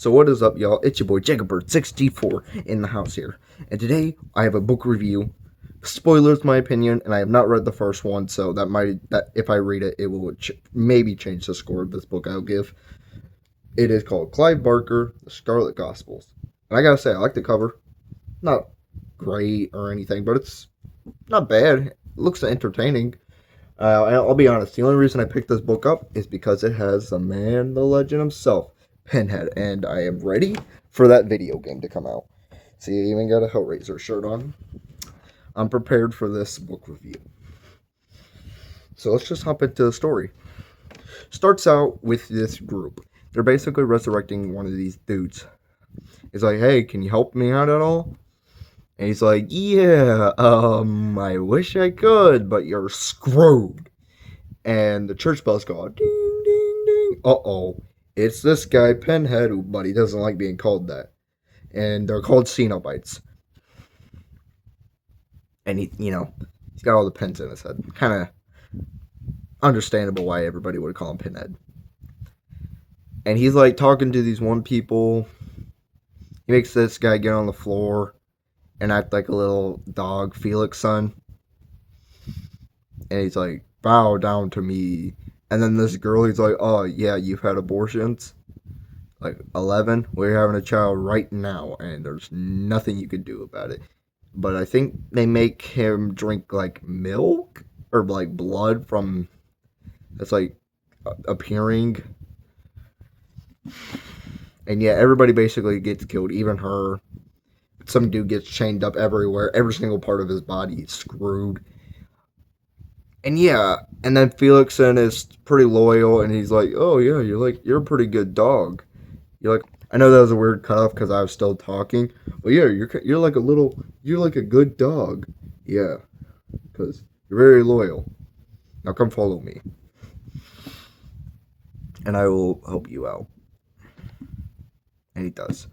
So what is up, y'all? It's your boy Jacobird64 in the house here, and today I have a book review. Spoilers, my opinion, and I have not read the first one, so that if I read it, it will maybe change the score of this book I'll give. It is called Clive Barker, The Scarlet Gospels, and I gotta say I like the cover. Not great or anything, but it's not bad. It looks entertaining. And I'll be honest, the only reason I picked this book up is because it has the man, the legend himself, Pinhead, and I am ready for that video game to come out. See, I even got a Hellraiser shirt on. I'm prepared for this book review. So let's just hop into the story. Starts out with this group. They're basically resurrecting one of these dudes. He's like, hey, can you help me out at all? And he's like, yeah, I wish I could, but you're screwed. And the church bells go, ding, ding, ding. Uh-oh. It's this guy, Pinhead, but he doesn't like being called that. And they're called Cenobites. And he's got all the pins in his head. Kind of understandable why everybody would call him Pinhead. And he's like talking to these one people. He makes this guy get on the floor and act like a little dog, Felix' son. And he's like, bow down to me. And then this girl, he's like, oh, yeah, you've had abortions? Like, 11? We're having a child right now, and there's nothing you can do about it. But I think they make him drink, like, milk? Or, like, blood from... that's, like, appearing. And, yeah, everybody basically gets killed, even her. Some dude gets chained up everywhere. Every single part of his body is screwed. And yeah, and then Felixson is pretty loyal, and he's like, oh yeah, you're a pretty good dog. You're like, I know that was a weird cutoff because I was still talking, but yeah, you're like a good dog. Yeah, because you're very loyal. Now come follow me, and I will help you out. And he does.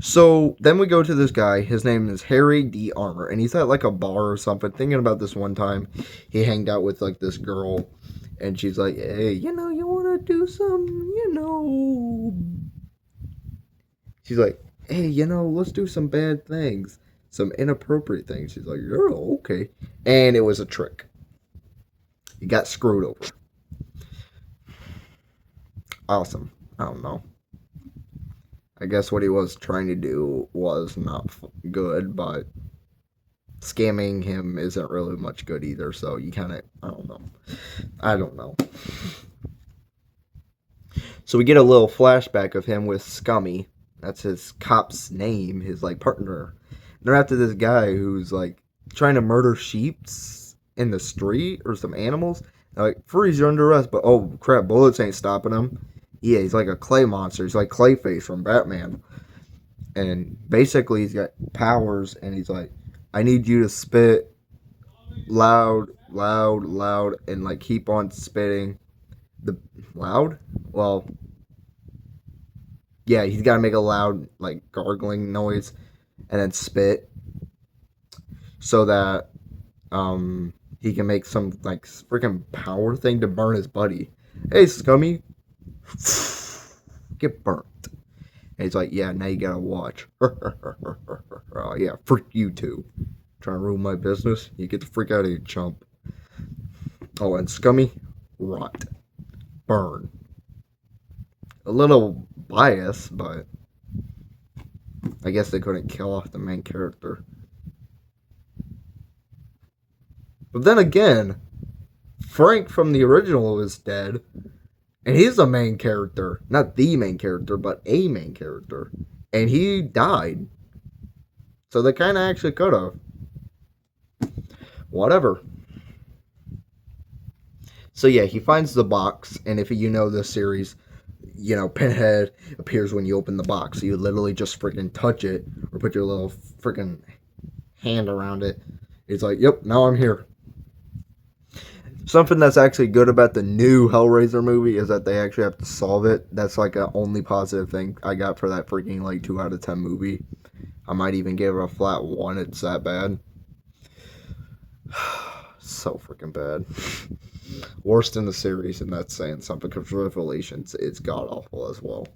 So then we go to this guy. His name is Harry D. Armour, and he's at like a bar or something. Thinking about this one time, he hanged out with like this girl, and she's like, "Hey, you want to do some, She's like, "Hey, let's do some bad things, some inappropriate things." She's like, "Yeah, okay," and it was a trick. He got screwed over. Awesome. I don't know. I guess what he was trying to do was not good, but scamming him isn't really much good either, so you kind of, I don't know. So we get a little flashback of him with Scummy. That's his cop's name, his, like, partner. They're after this guy who's, like, trying to murder sheeps in the street or some animals. They're like, freeze, you're under arrest, but oh crap, bullets ain't stopping him. Yeah, he's like a clay monster. He's like Clayface from Batman. And basically he's got powers, and he's like, I need you to spit loud, loud, loud, and like keep on spitting. The loud? Well, yeah, he's got to make a loud, like, gargling noise and then spit so that he can make some, like, freaking power thing to burn his buddy. Hey, Scummy. Get burnt. And he's like, yeah, now you gotta watch. Oh, yeah, freak you too. Trying to ruin my business? You get the freak out of here, chump. Oh, and Scummy, rot. Burn. A little biased, but I guess they couldn't kill off the main character. But then again, Frank from the original is dead. And he's the main character. Not the main character, but a main character. And he died. So they kind of actually could have. Whatever. So yeah, he finds the box. And if you know this series, Pinhead appears when you open the box. So you literally just freaking touch it. Or put your little freaking hand around it. It's like, yep, now I'm here. Something that's actually good about the new Hellraiser movie is that they actually have to solve it. That's like the only positive thing I got for that freaking like 2 out of 10 movie. I might even give it a flat 1. It's that bad. So freaking bad. Worst in the series, and that's saying something because Revelations is god awful as well.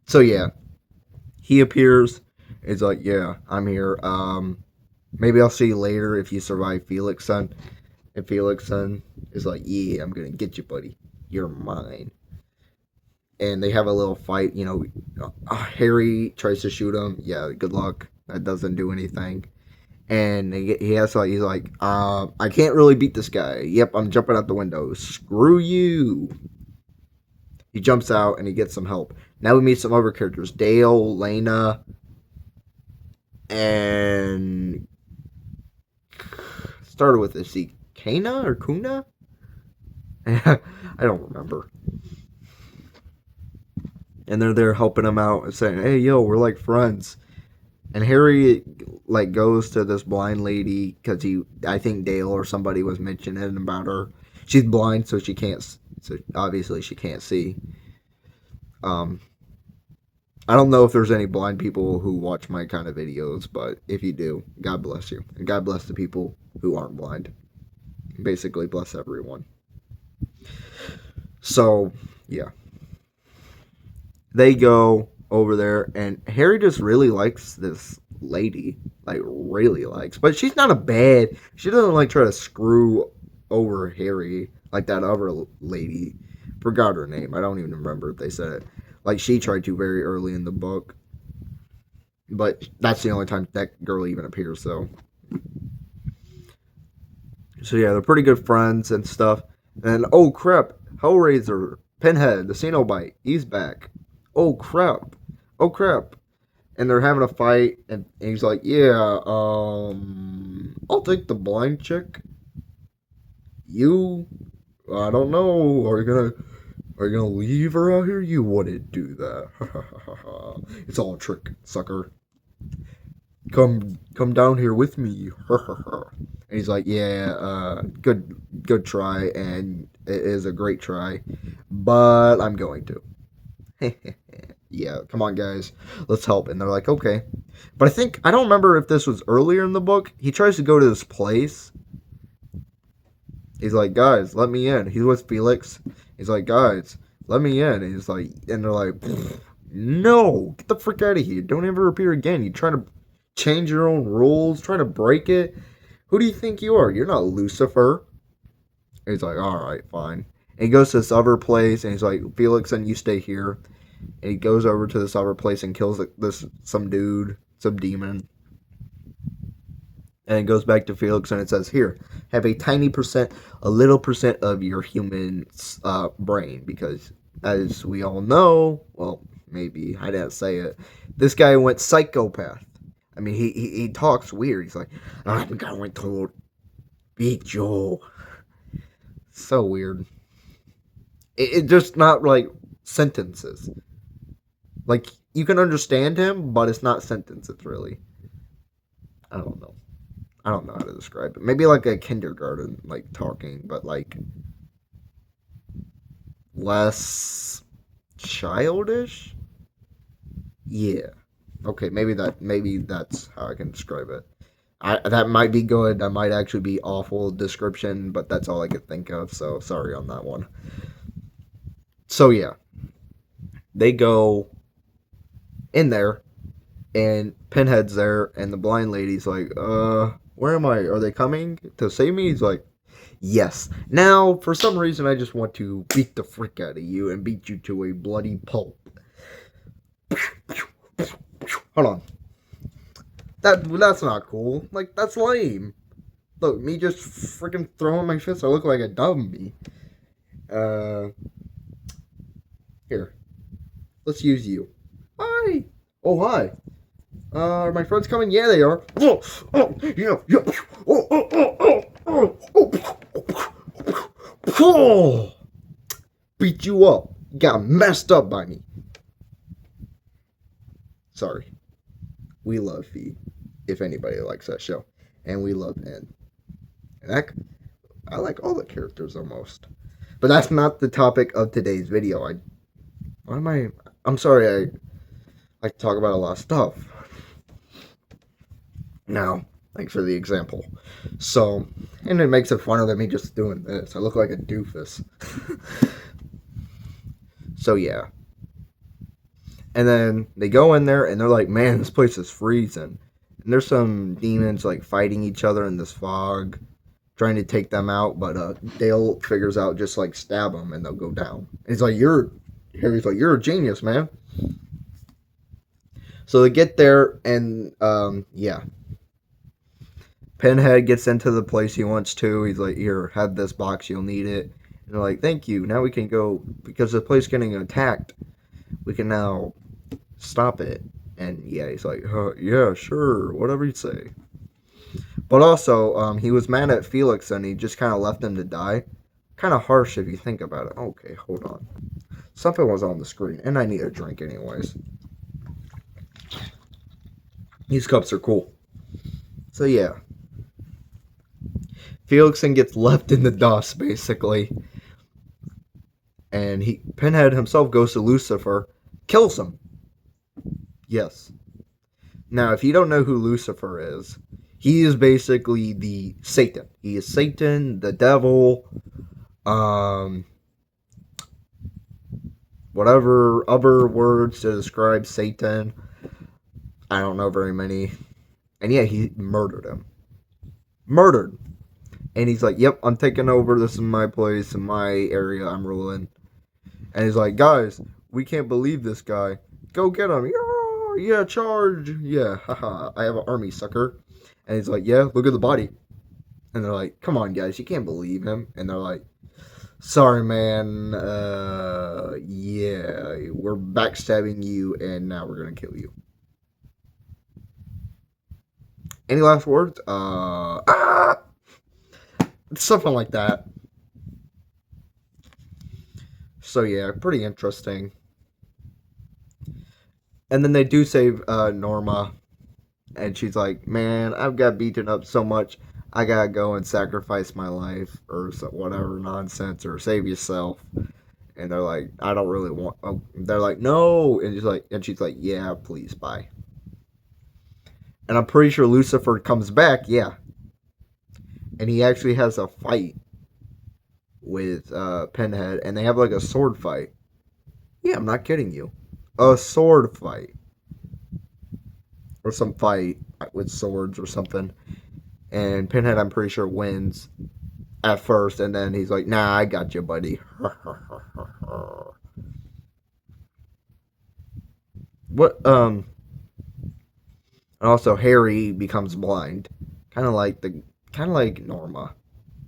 So yeah, he appears. He's like, yeah, I'm here. Maybe I'll see you later if you survive Felix, son. And Felix, son, is like, yeah, I'm gonna get you, buddy. You're mine. And they have a little fight. Harry tries to shoot him. Yeah, good luck. That doesn't do anything. And he's like, I can't really beat this guy. Yep, I'm jumping out the window. Screw you. He jumps out and he gets some help. Now we meet some other characters: Dale, Lena, and started with a C. Kana or Kuna? I don't remember. And they're there helping him out and saying, "Hey, yo, we're like friends." And Harry like goes to this blind lady because I think Dale or somebody was mentioning about her. She's blind, so she can't. So obviously she can't see. Um, I don't know if there's any blind people who watch my kind of videos, but if you do, God bless you, and God bless the people who aren't blind. Basically, bless everyone. So yeah, they go over there, and Harry just really likes this lady, like really likes. But she's not a bad. She doesn't like try to screw over Harry like that other lady. Forgot her name. I don't even remember if they said it. Like she tried to very early in the book, but that's the only time that girl even appears. So yeah, they're pretty good friends and stuff. And oh crap, Hellraiser, Pinhead, the Cenobite, he's back. Oh crap, oh crap. And they're having a fight, and he's like, "Yeah, I'll take the blind chick. You, I don't know. Are you gonna leave her out here? You wouldn't do that. It's all a trick, sucker. Come down here with me." And he's like, "Yeah, good try, and it is a great try, but I'm going to." Yeah, come on, guys, let's help. And they're like, okay. But I don't remember if this was earlier in the book. He tries to go to this place. He's like, guys, let me in. He's with Felix. He's like, guys, let me in. And he's like, and they're like, no, get the frick out of here. Don't ever appear again. You're trying to change your own rules, trying to break it. Who do you think you are? You're not Lucifer. And he's like, all right, fine. And he goes to this other place, and he's like, Felix, and you stay here. And he goes over to this other place and kills some dude, some demon. And it goes back to Felix, and it says, here, have a tiny percent, a little percent of your human brain. Because, as we all know, well, maybe, I didn't say it, this guy went psychopath. I mean, he talks weird. He's like, I'm going to beat you. So weird. It just not like sentences. Like, you can understand him, but it's not sentences, really. I don't know. I don't know how to describe it. Maybe like a kindergarten, like, talking, but, like, less childish? Yeah. Okay, maybe that's how I can describe it. That might be good. That might actually be awful description, but that's all I could think of, so sorry on that one. So, yeah. They go in there, and Pinhead's there, and the blind lady's like, where am I? Are they coming to save me? He's like, yes. Now, for some reason, I just want to beat the frick out of you and beat you to a bloody pulp. Hold on. That's not cool. Like, that's lame. Look, me just freaking throwing my fists, I look like a dummy. Here. Let's use you. Hi. Oh, hi. Are my friends coming? Yeah, they are. Oh, yeah, yeah. Oh. Beat you up. You got messed up by me. Sorry. We love Fee, if anybody likes that show. And we love N. I like all the characters almost. But that's not the topic of today's video. I'm sorry, I like to talk about a lot of stuff. Now, Thanks for the example. So, and it makes it funner than me just doing this. I look like a doofus. So yeah, and then they go in there and they're like, "Man, this place is freezing." And there's some demons like fighting each other in this fog, trying to take them out. But Dale figures out just like stab them and they'll go down. And he's like, "You're," Harry's like, "You're a genius, man." So they get there and yeah, Pinhead gets into the place he wants to. He's like, "Here, have this box. You'll need it." And they're like, "Thank you. Now we can go because the place getting attacked. We can now stop it." And yeah, he's like, "Yeah, sure, whatever you say." But also, he was mad at Felix and he just kind of left him to die. Kind of harsh if you think about it. Okay, hold on. Something was on the screen, and I need a drink anyways. These cups are cool. So yeah, Felixson gets left in the dust basically, and Pinhead himself goes to Lucifer, kills him. Yes. Now, if you don't know who Lucifer is, he is basically the Satan. He is Satan, the devil, um, whatever other words to describe Satan. I don't know very many. And yeah, he murdered him. Murdered. And he's like, "Yep, I'm taking over. This is my place, in my area. I'm ruling." And he's like, "Guys, we can't believe this guy. Go get him. Yeah, yeah, charge. Yeah, haha. I have an army, sucker." And he's like, "Yeah, look at the body." And they're like, "Come on, guys, you can't believe him." And they're like, "Sorry, man. Yeah, we're backstabbing you, and now we're gonna kill you." Any last words? Something like that. So yeah, pretty interesting. And then they do save Norma, and she's like, "Man, I've got beaten up so much. I gotta go and sacrifice my life, or whatever nonsense, or save yourself." And they're like, "I don't really want." Oh, they're like, "No," and she's like, "Yeah, please, bye." And I'm pretty sure Lucifer comes back, yeah, and he actually has a fight with Pinhead, and they have like a sword fight. Yeah, I'm not kidding you, a sword fight or some fight with swords or something. And Pinhead, I'm pretty sure, wins at first, and then he's like, "Nah, I got you, buddy." What? And also Harry becomes blind, kind of like Norma,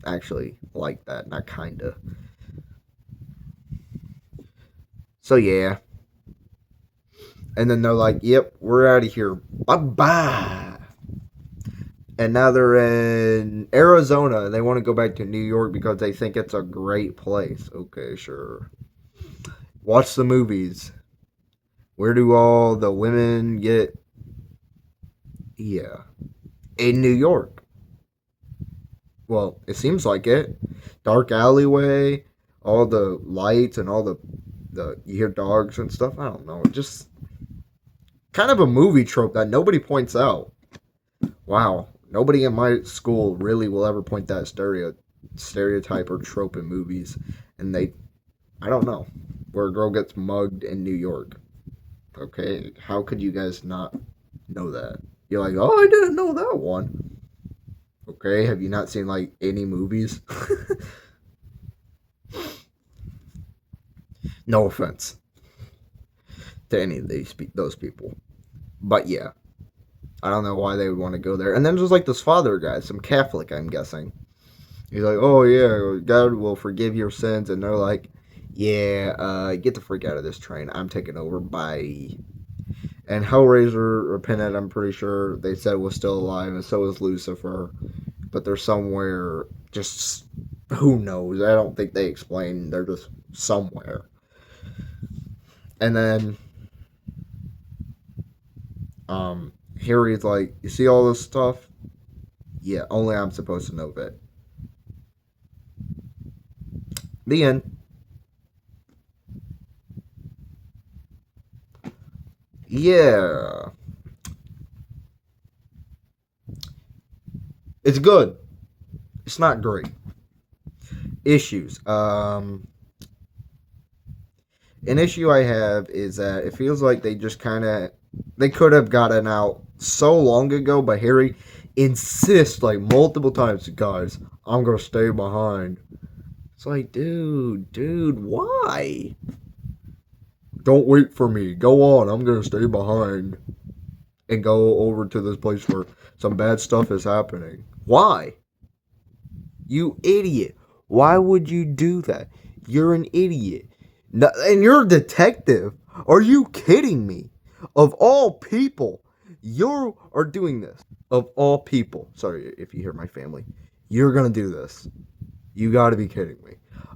actually, like that, not kinda. So yeah, and then they're like, "Yep, we're out of here. Bye bye." And now they're in Arizona. They want to go back to New York because they think it's a great place. Okay, sure. Watch the movies. Where do all the women get? Yeah, in New York. Well, it seems like it. Dark alleyway, all the lights and all the you hear dogs and stuff. I don't know. Just kind of a movie trope that nobody points out. Wow, nobody in my school really will ever point that stereotype or trope in movies, and I don't know, where a girl gets mugged in New York. Okay, how could you guys not know that? You're like, "Oh, I didn't know that one." Okay, have you not seen like any movies? No offense to any of those people, but yeah, I don't know why they would want to go there. And then there's like this father guy, some Catholic, I'm guessing. He's like, "Oh yeah, God will forgive your sins," and they're like, "Yeah, get the freak out of this train. I'm taking over." Bye. And Hellraiser or Pinhead, I'm pretty sure they said was still alive, and so is Lucifer. But they're somewhere, just who knows? I don't think they explain. They're just somewhere. And then Harry's like, "You see all this stuff? Yeah, only I'm supposed to know that." The end. Yeah. It's good. It's not great. Issues. An issue I have is that it feels like they just kind of they could have gotten out so long ago, but Harry insists like multiple times, guys, I'm gonna stay behind. It's like, dude, why? Don't wait for me. Go on. I'm gonna stay behind and go over to this place where some bad stuff is happening. Why? You idiot. Why would you do that? You're an idiot. No, and you're a detective. Are you kidding me? Of all people, you are doing this. Of all people. Sorry if you hear my family. You're going to do this. You got to be kidding me.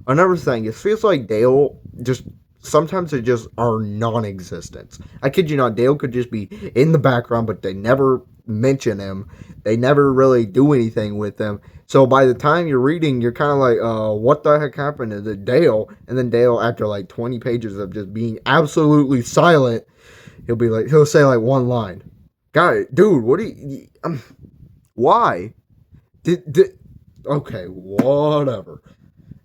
Another thing, it feels like Dale just sometimes they just are non-existent. I kid you not, Dale could just be in the background, but they never mention him. They never really do anything with him. So by the time you're reading, you're kind of like, what the heck happened? Is it Dale? And then Dale, after like 20 pages of just being absolutely silent, he'll say like one line. Guy, dude, what do you, why? Did, okay, whatever.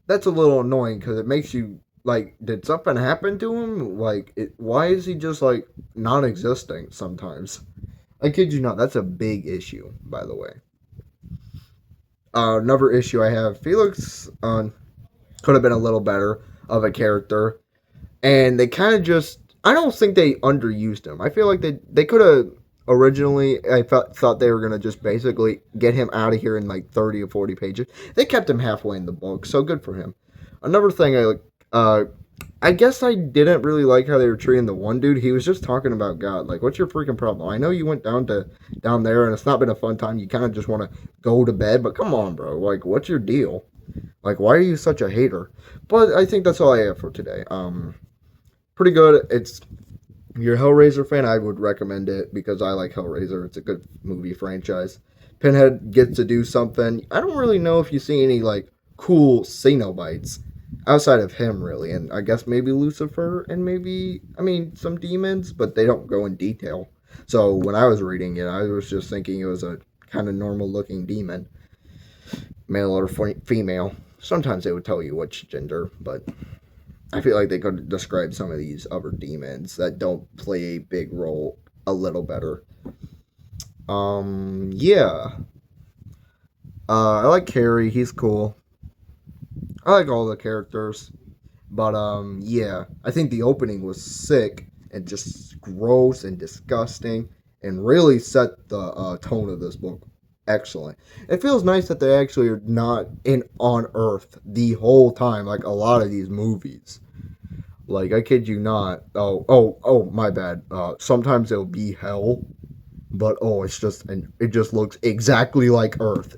That's a little annoying because it makes you like, did something happen to him? Like, why is he just like non-existent sometimes? I kid you not, that's a big issue, by the way. Another issue I have, Felix could have been a little better of a character, and they kind of just, I don't think they underused him. I feel like they could have originally, thought they were going to just basically get him out of here in like 30 or 40 pages. They kept him halfway in the book, so good for him. Another thing I guess I didn't really like how they were treating the one dude. He was just talking about God. Like, what's your freaking problem? I know you went down there and it's not been a fun time. You kind of just want to go to bed, but come on, bro. Like, what's your deal? Like, why are you such a hater? But I think that's all I have for today. Pretty good. It's if you're a Hellraiser fan, I would recommend it because I like Hellraiser. It's a good movie franchise. Pinhead gets to do something. I don't really know if you see any like cool Cenobites outside of him, really, and I guess maybe Lucifer and maybe some demons, but they don't go in detail. So when I was reading it, I was just thinking it was a kind of normal looking demon, male or female. Sometimes they would tell you which gender, but I feel like they could describe some of these other demons that don't play a big role a little better. Yeah. I like Carrie. He's cool. I like all the characters. But, yeah. I think the opening was sick and just gross and disgusting and really set the tone of this book. Excellent. It feels nice that they actually are not on Earth the whole time, like a lot of these movies. Like, I kid you not. Oh, my bad. Sometimes it'll be hell, but it just looks exactly like Earth.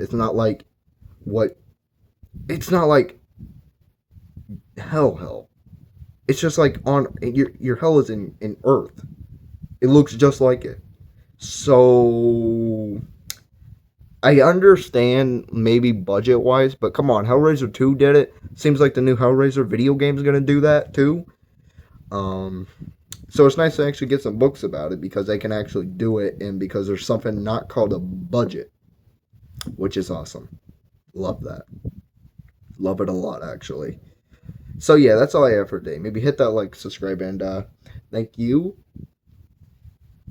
What, it's not like hell. It's just like your hell is in Earth. It looks just like it. So, I understand maybe budget wise, but come on, Hellraiser 2 did it. Seems like the new Hellraiser video game is going to do that too. Um, so it's nice to actually get some books about it because they can actually do it, and because there's something not called a budget, which is awesome. Love that. Love it a lot, actually. So yeah, that's all I have for today. Maybe hit that like, subscribe, and thank you,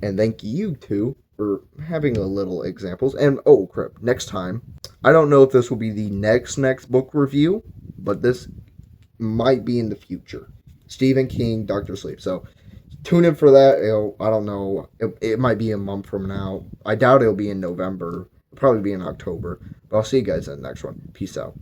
and thank you too for having a little examples. And oh crap, next time, I don't know if this will be the next book review, but this might be in the future. Stephen King, Doctor Sleep. So tune in for that. I don't know. It might be a month from now. I doubt it'll be in November. It'll probably be in October. But I'll see you guys in the next one. Peace out.